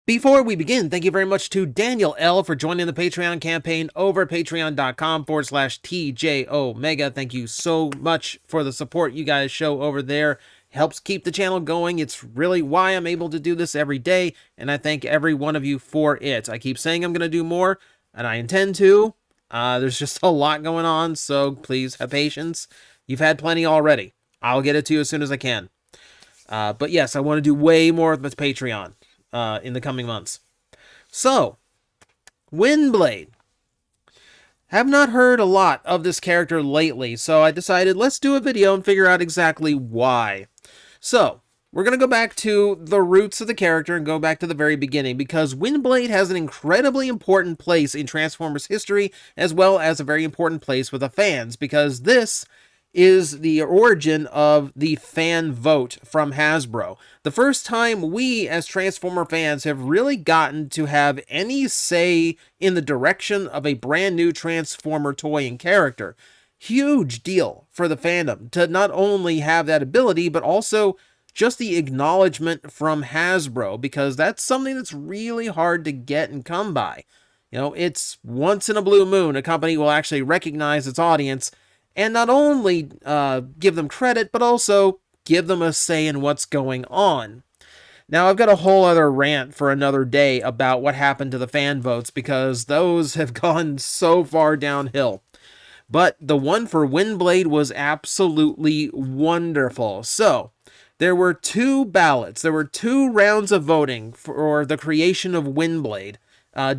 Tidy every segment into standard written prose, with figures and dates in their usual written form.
Before we begin, thank you very much to Daniel L. for joining the Patreon campaign over at patreon.com/TJOmega. Thank you so much for the support you guys show over there. Helps keep the channel going. It's really why I'm able to do this every day, and I thank every one of you for it. I keep saying I'm going to do more, and I intend to. There's just a lot going on, so please have patience. You've had plenty already. I'll get it to you as soon as I can. But yes, I want to do way more with Patreon in the coming months. So, Windblade. Have not heard a lot of this character lately, so I decided let's do a video and figure out exactly why. So, we're going to go back to the roots of the character and go back to the very beginning, because Windblade has an incredibly important place in Transformers history, as well as a very important place with the fans, because this is the origin of the fan vote from Hasbro. The first time we, as Transformer fans, have really gotten to have any say in the direction of a brand new Transformer toy and character. Huge deal for the fandom to not only have that ability, but also just the acknowledgement from Hasbro, because that's something that's really hard to get and come by. You know, it's once in a blue moon a company will actually recognize its audience and not only give them credit, but also give them a say in what's going on. Now, I've got a whole other rant for another day about what happened to the fan votes, because those have gone so far downhill. But the one for Windblade was absolutely wonderful. So, there were 2 ballots. There were 2 rounds of voting for the creation of Windblade.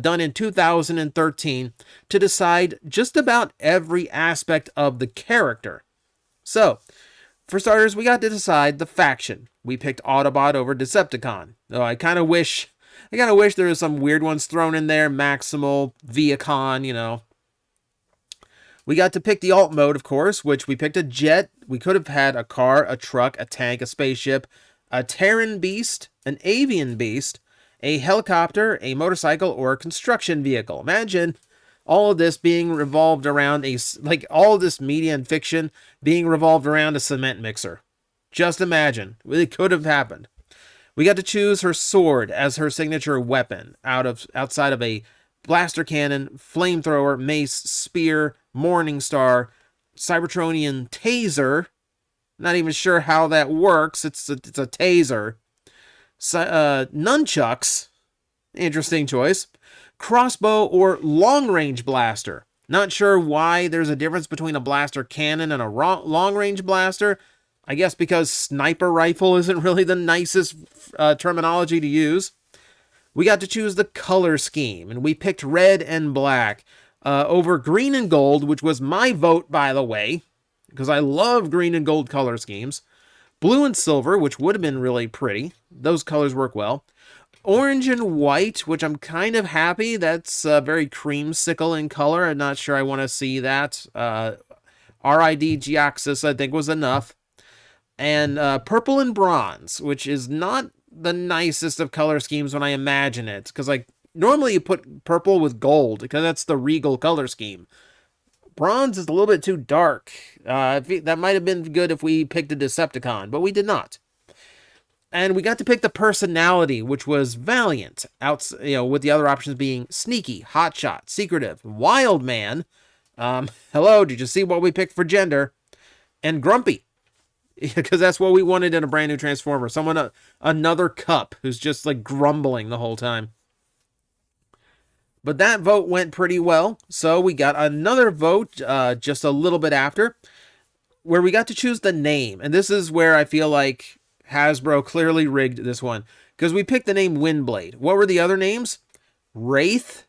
Done in 2013 to decide just about every aspect of the character. So, for starters, we got to decide the faction. We picked Autobot over Decepticon. Though I kind of wish there was some weird ones thrown in there. Maximal, Viacon, you know. We got to pick the alt mode, of course, which we picked a jet. We could have had a car, a truck, a tank, a spaceship, a Terran beast, an avian beast, a helicopter, a motorcycle, or a construction vehicle. Imagine all of this being revolved around all of this media and fiction being revolved around a cement mixer. Just imagine. It could have happened. We got to choose her sword as her signature weapon outside of a blaster cannon, flamethrower, mace, spear, Morning Star, Cybertronian taser. Not even sure how that works. It's a taser. Nunchucks, interesting choice. Crossbow or long-range blaster. Not sure why there's a difference between a blaster cannon and a long-range blaster. I guess because sniper rifle isn't really the nicest terminology to use. We got to choose the color scheme, and we picked red and black over green and gold, which was my vote, by the way, because I love green and gold color schemes. Blue and silver, which would have been really pretty. Those colors work well. Orange and white, which I'm kind of happy. That's very creamsicle in color. I'm not sure I want to see that. RID Geoxys, I think, was enough. And purple and bronze, which is not the nicest of color schemes when I imagine it. Because normally you put purple with gold, because that's the regal color scheme. Bronze is a little bit too dark. That might have been good if we picked a Decepticon, but we did not. And we got to pick the personality, which was Valiant, with the other options being Sneaky, Hotshot, Secretive, Wild Man. Hello, did you see what we picked for gender? And Grumpy, because that's what we wanted in a brand new Transformer. Another Cup who's just grumbling the whole time. But that vote went pretty well, so we got another vote just a little bit after, where we got to choose the name. And this is where I feel like Hasbro clearly rigged this one, because we picked the name Windblade. What were the other names? Wraith,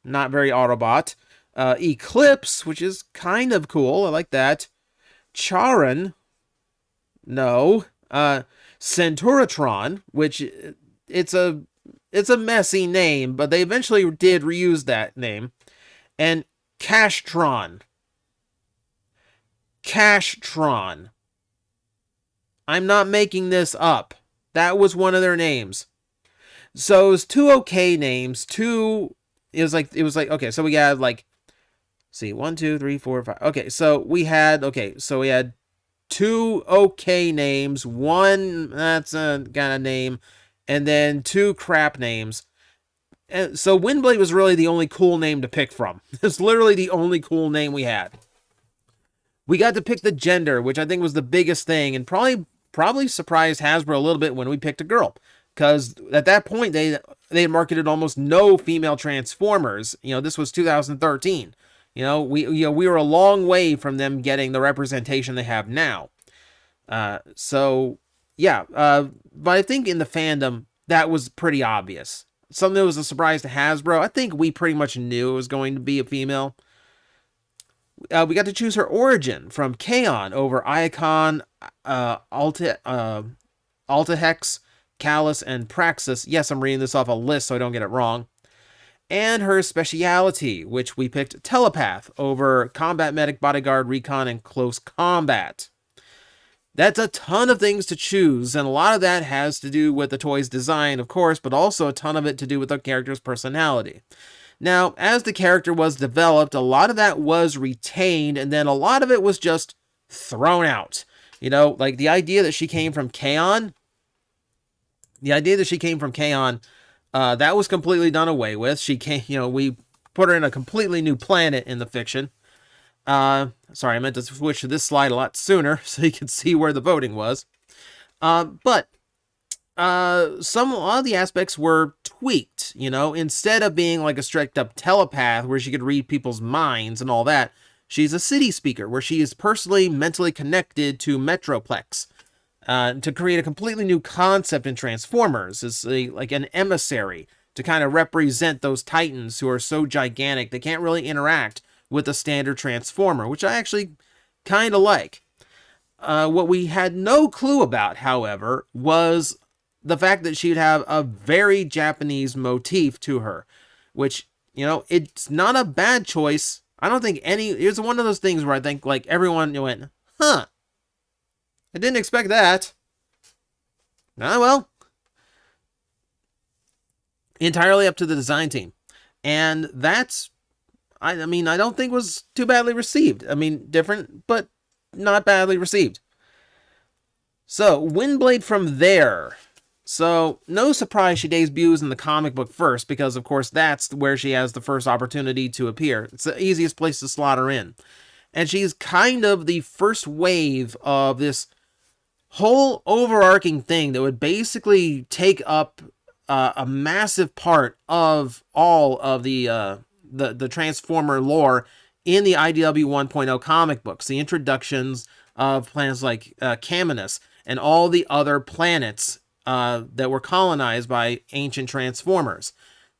not very Autobot. Eclipse, which is kind of cool. I like that. Charon, no. Centauratron, which it's a messy name, but they eventually did reuse that name. And Cashtron. I'm not making this up. That was one of their names. So it was 2 okay names. It was like, okay, so we had 1, 2, 3, 4, 5. Okay, so we had 2 okay names. One, that's a kind of name. And then 2 crap names. And so Windblade was really the only cool name to pick from. It's literally the only cool name we had. We got to pick the gender, which I think was the biggest thing, and probably surprised Hasbro a little bit when we picked a girl, because at that point they had marketed almost no female Transformers. This was 2013. We were a long way from them getting the representation they have now. But I think in the fandom that was pretty obvious. Something that was a surprise to Hasbro. I think we pretty much knew it was going to be a female. We got to choose her origin from Kaon over Iacon, Altahex, Callus, and Praxis. Yes, I'm reading this off a list so I don't get it wrong. And her speciality, which we picked Telepath over Combat Medic, Bodyguard, Recon, and Close Combat. That's a ton of things to choose, and a lot of that has to do with the toy's design, of course, but also a ton of it to do with the character's personality. Now, as the character was developed, a lot of that was retained, and then a lot of it was just thrown out. Like the idea that she came from Kaon, that was completely done away with. She came, we put her in a completely new planet in the lot I meant to switch to this slide a lot sooner so you can see where the voting was. But a lot of the aspects were tweaked, instead of being like a strict up telepath where she could read people's minds and all that, she's a city speaker where she is personally, mentally connected to Metroplex. To create a completely new concept in Transformers is like an emissary to kind of represent those titans who are so gigantic they can't really interact with a standard Transformer, which I actually kind of like. What we had no clue about, however, was the fact that she'd have a very Japanese motif to her, which, it's not a bad choice. I don't think it's one of those things where I think like everyone went, huh, I didn't expect that. Well, entirely up to the design team. And that's, I don't think was too badly received. Different, but not badly received. So, Windblade from there. So, no surprise she debuts in the comic book first, because of course that's where she has the first opportunity to appear. It's the easiest place to slot her in. And she's kind of the first wave of this whole overarching thing that would basically take up a massive part of all of the Transformer lore in the IDW 1.0 comic books. The introductions of planets like Caminus and all the other planets that were colonized by ancient Transformers.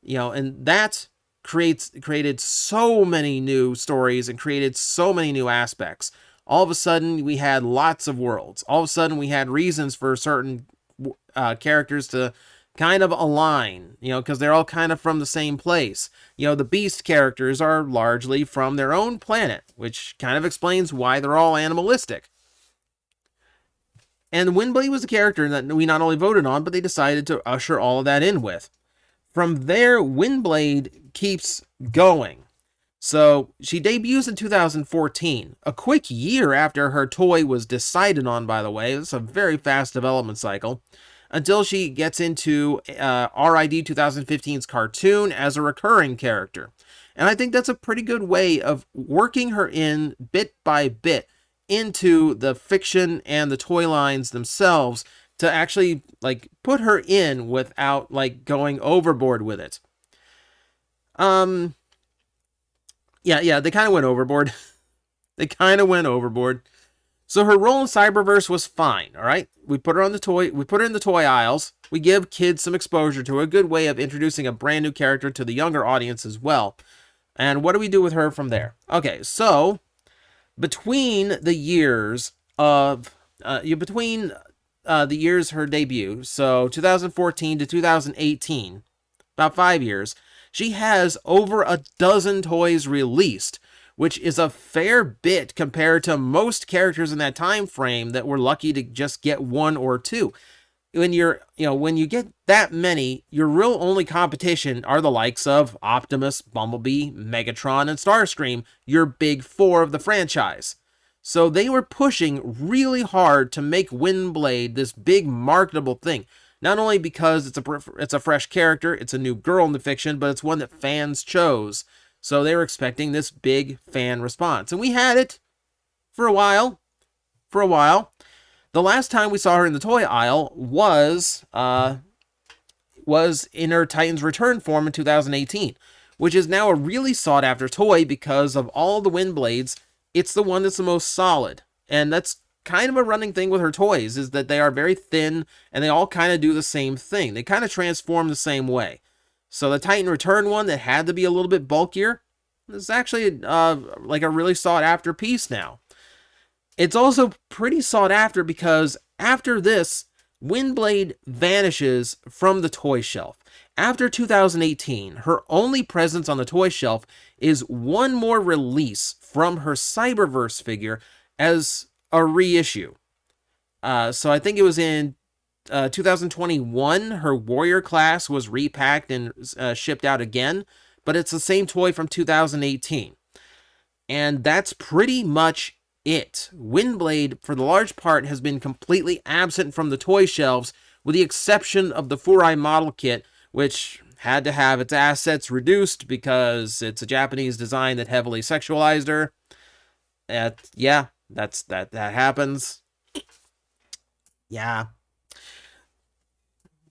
And that created so many new stories and created so many new aspects. All of a sudden, we had lots of worlds. All of a sudden, we had reasons for certain characters to kind of align, because they're all kind of from the same place. The Beast characters are largely from their own planet, which kind of explains why they're all animalistic. And Windblade was a character that we not only voted on, but they decided to usher all of that in with. From there, Windblade keeps going. So, she debuts in 2014, a quick year after her toy was decided on, by the way. It's a very fast development cycle, until she gets into RID 2015's cartoon as a recurring character. And I think that's a pretty good way of working her in bit by bit into the fiction and the toy lines themselves to actually like put her in without like going overboard with it. Yeah, they kind of went overboard. So her role in Cyberverse was fine, all right? We put her in the toy aisles. We give kids some exposure to her, a good way of introducing a brand new character to the younger audience as well. And what do we do with her from there? Okay, so between the years of her debut, so 2014 to 2018, about 5 years, she has over a dozen toys released, which is a fair bit compared to most characters in that time frame that were lucky to just get one or two. When you get that many, your real only competition are the likes of Optimus, Bumblebee, Megatron, and Starscream, your big four of the franchise. So they were pushing really hard to make Windblade this big marketable thing. Not only because it's a fresh character, it's a new girl in the fiction, but it's one that fans chose. So they were expecting this big fan response. And we had it for a while. The last time we saw her in the toy aisle was in her Titans Return form in 2018, which is now a really sought after toy because of all the Windblades. It's the one that's the most solid. And that's kind of a running thing with her toys, is that they are very thin and they all kind of do the same thing. They kind of transform the same way. So the Titan Return one that had to be a little bit bulkier is actually like a really sought after piece now. It's also pretty sought after because after this, Windblade vanishes from the toy shelf. After 2018, her only presence on the toy shelf is one more release from her Cyberverse figure as a reissue. So I think it was in 2021, her Warrior class was repacked and shipped out again, but it's the same toy from 2018. And that's pretty much it. Windblade, for the large part, has been completely absent from the toy shelves, with the exception of the Furai model kit, which had to have its assets reduced because it's a Japanese design that heavily sexualized her. Yeah, that happens. Yeah.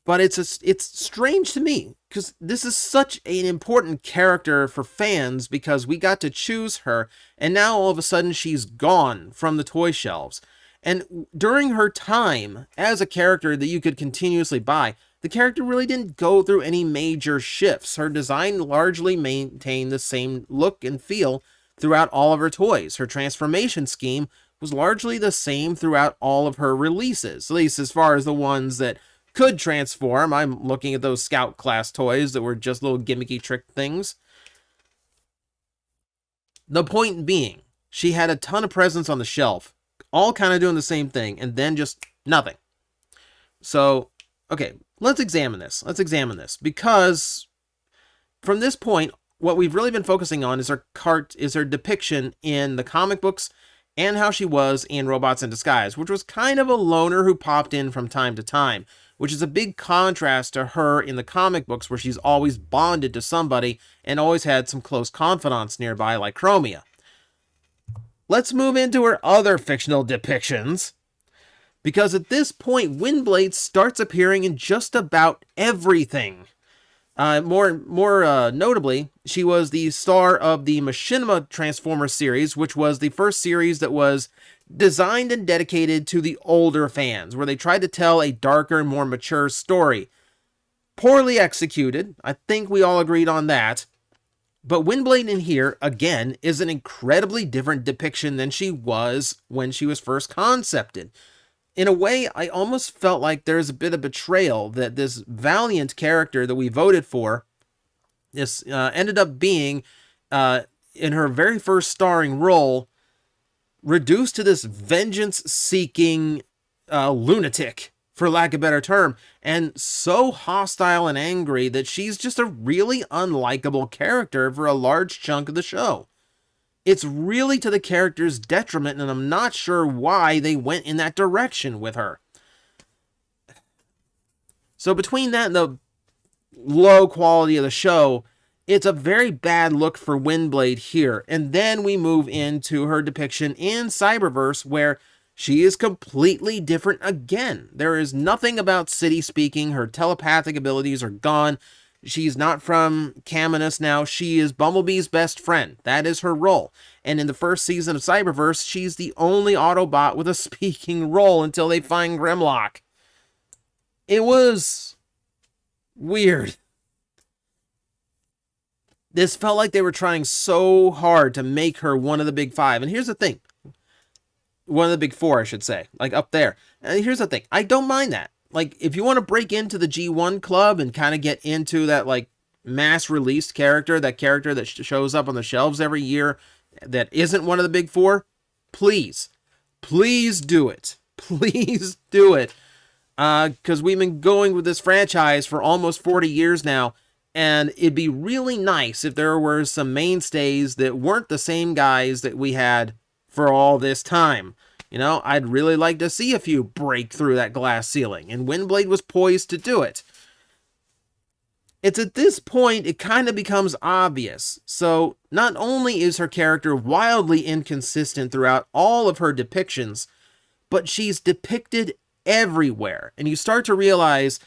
But it's strange to me, because this is such an important character for fans, because we got to choose her, and now all of a sudden she's gone from the toy shelves. And during her time as a character that you could continuously buy, the character really didn't go through any major shifts. Her design largely maintained the same look and feel throughout all of her toys. Her transformation scheme was largely the same throughout all of her releases, at least as far as the ones that could transform. I'm looking at those Scout class toys that were just little gimmicky trick things. The point being, she had a ton of presence on the shelf, all kind of doing the same thing, and then just nothing. So, okay, let's examine this. Because from this point, what we've really been focusing on is her depiction in the comic books and how she was in Robots in Disguise, which was kind of a loner who popped in from time to time, which is a big contrast to her in the comic books, where she's always bonded to somebody and always had some close confidants nearby, like Chromia. Let's move into her other fictional depictions, because at this point, Windblade starts appearing in just about everything. More notably, she was the star of the Machinima Transformers series, which was the first series that was designed and dedicated to the older fans, where they tried to tell a darker, more mature story. Poorly executed. I think we all agreed on that. But Windblade in here, again, is an incredibly different depiction than she was when she was first concepted. In a way, I almost felt like there's a bit of betrayal that this valiant character that we voted for ended up being, in her very first starring role, reduced to this vengeance-seeking lunatic, for lack of a better term, and so hostile and angry that she's just a really unlikable character for a large chunk of the show. It's really to the character's detriment, and I'm not sure why they went in that direction with her. So between that and the low quality of the show, it's a very bad look for Windblade here. And then we move into her depiction in Cyberverse, where she is completely different again. There is nothing about city speaking. Her telepathic abilities are gone. She's not from Caminus now. She is Bumblebee's best friend. That is her role. And in the first season of Cyberverse, she's the only Autobot with a speaking role until they find Grimlock. It was weird. This felt like they were trying so hard to make her one of the big five. And here's the thing. One of the big four, I should say. Like, up there. And here's the thing. I don't mind that. Like, if you want to break into the G1 club and kind of get into that, like, mass-released character, that character that shows up on the shelves every year that isn't one of the big four, please do it. Please do it. Because we've been going with this franchise for almost 40 years now, and it'd be really nice if there were some mainstays that weren't the same guys that we had for all this time. I'd really like to see a few break through that glass ceiling, and Windblade was poised to do it. It's at this point it kind of becomes obvious. So not only is her character wildly inconsistent throughout all of her depictions, but she's depicted everywhere. And you start to realize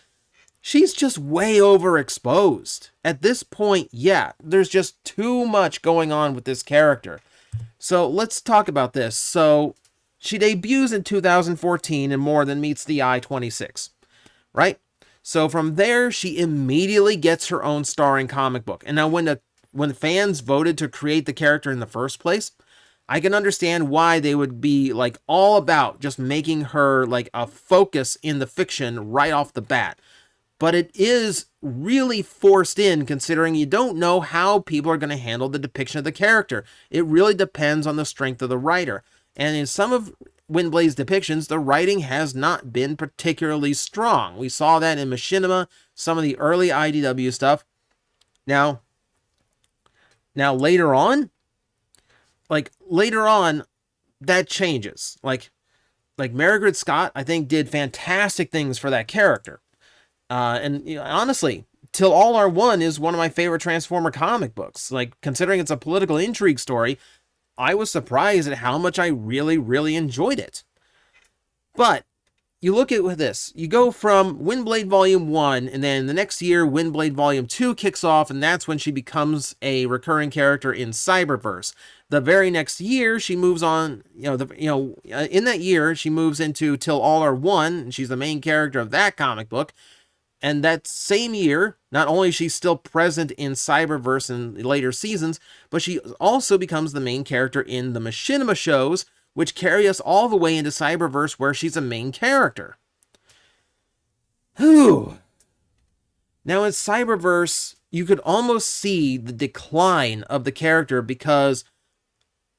she's just way overexposed. At this point, yeah, there's just too much going on with this character. So let's talk about this. So she debuts in 2014 in More Than Meets the Eye 26, right? So from there, she immediately gets her own starring comic book. And now when fans voted to create the character in the first place, I can understand why they would be like all about just making her like a focus in the fiction right off the bat. But it is really forced in, considering you don't know how people are going to handle the depiction of the character. It really depends on the strength of the writer. And in some of Windblade's depictions, the writing has not been particularly strong. We saw that in Machinima, some of the early IDW stuff. Now later on, that changes. Like Margaret Scott, I think, did fantastic things for that character. And honestly, Till All Are One is one of my favorite Transformer comic books. Like, considering it's a political intrigue story, I was surprised at how much I really, really enjoyed it. But you look at this. You go from Windblade Volume 1, and then the next year, Windblade Volume 2 kicks off, and that's when she becomes a recurring character in Cyberverse. The very next year, she moves on, in that year, she moves into Till All Are One, and she's the main character of that comic book. And that same year, not only is she still present in Cyberverse in later seasons, but she also becomes the main character in the Machinima shows, which carry us all the way into Cyberverse, where she's a main character. Whew. Now in Cyberverse, you could almost see the decline of the character, because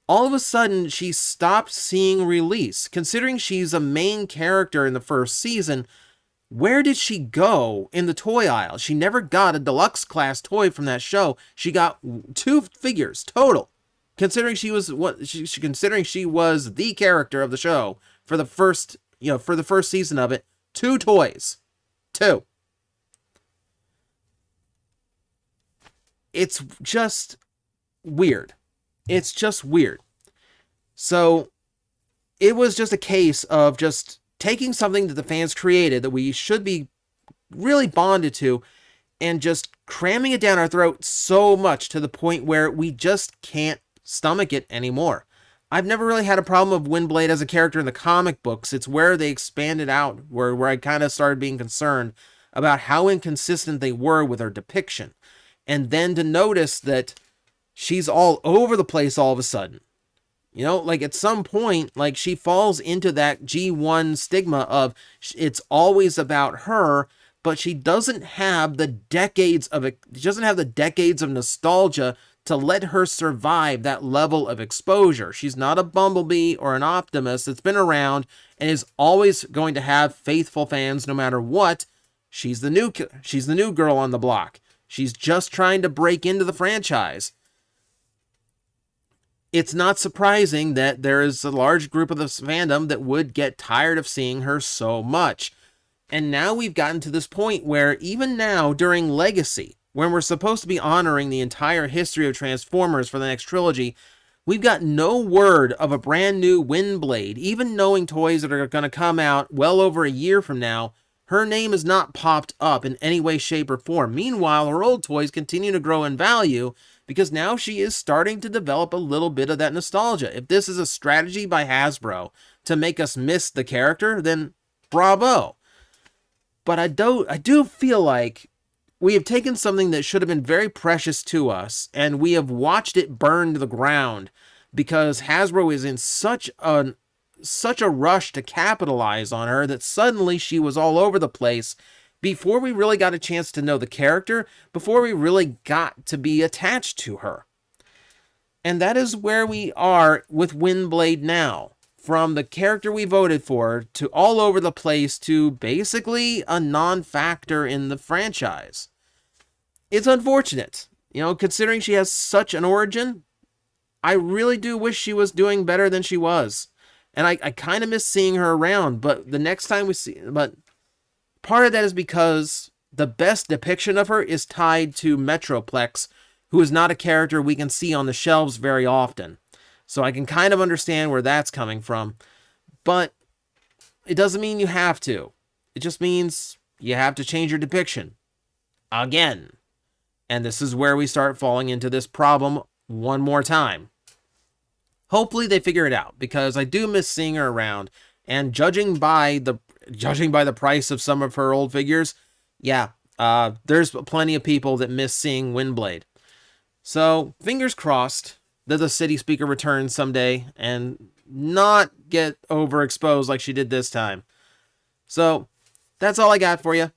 all of a sudden she stopped seeing release. Considering she's a main character in the first season, where did she go in the toy aisle? She never got a deluxe class toy from that show. She got 2 figures total, considering she was the character of the show for the first season of it. 2 toys, 2. It's just weird. It's just weird. So it was just a case of just taking something that the fans created that we should be really bonded to and just cramming it down our throat so much to the point where we just can't stomach it anymore. I've never really had a problem with Windblade as a character in the comic books. It's where they expanded out where I kind of started being concerned about how inconsistent they were with her depiction. And then to notice that she's all over the place all of a sudden. At some point, she falls into that G1 stigma of it's always about her, but she doesn't have the decades of nostalgia to let her survive that level of exposure. She's not a Bumblebee or an Optimus that's been around and is always going to have faithful fans no matter what. She's the new girl on the block. She's just trying to break into the franchise. It's not surprising that there is a large group of the fandom that would get tired of seeing her so much. And now we've gotten to this point where even now during Legacy, when we're supposed to be honoring the entire history of Transformers for the next trilogy, we've got no word of a brand new Windblade. Even knowing toys that are going to come out well over a year from now, her name is not popped up in any way, shape, or form. Meanwhile, her old toys continue to grow in value, because now she is starting to develop a little bit of that nostalgia. If this is a strategy by Hasbro to make us miss the character, then bravo. But I do feel like we have taken something that should have been very precious to us, and we have watched it burn to the ground, because Hasbro is in such a rush to capitalize on her that suddenly she was all over the place before we really got a chance to know the character, before we really got to be attached to her. And that is where we are with Windblade now. From the character we voted for, to all over the place, to basically a non-factor in the franchise. It's unfortunate. Considering she has such an origin, I really do wish she was doing better than she was. And I kind of miss seeing her around, but the next time we see... But part of that is because the best depiction of her is tied to Metroplex, who is not a character we can see on the shelves very often. So I can kind of understand where that's coming from. But it doesn't mean you have to. It just means you have to change your depiction. Again. And this is where we start falling into this problem one more time. Hopefully they figure it out, because I do miss seeing her around. And judging by the price of some of her old figures, yeah, there's plenty of people that miss seeing Windblade. So fingers crossed that the City Speaker returns someday and not get overexposed like she did this time. So that's all I got for you.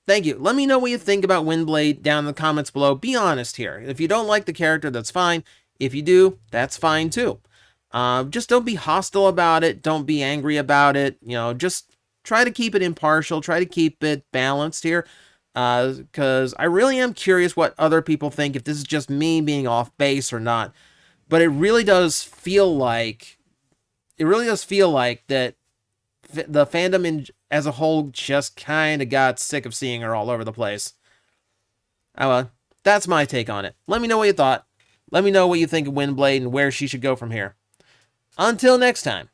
Thank you. Let me know what you think about Windblade down in the comments below. Be honest here. If you don't like the character, that's fine. If you do, that's fine too. Just don't be hostile about it. Don't be angry about it. You know, just try to keep it impartial. Try to keep it balanced here. Because I really am curious what other people think, if this is just me being off base or not. But it really does feel like... that the fandom as a whole just kind of got sick of seeing her all over the place. That's my take on it. Let me know what you thought. Let me know what you think of Windblade and where she should go from here. Until next time.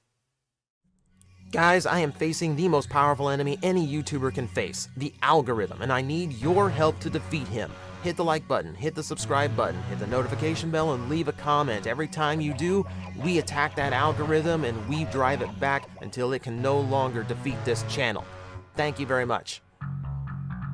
Guys, I am facing the most powerful enemy any YouTuber can face, the algorithm, and I need your help to defeat him. Hit the like button, hit the subscribe button, hit the notification bell, and leave a comment. Every time you do, we attack that algorithm and we drive it back until it can no longer defeat this channel. Thank you very much.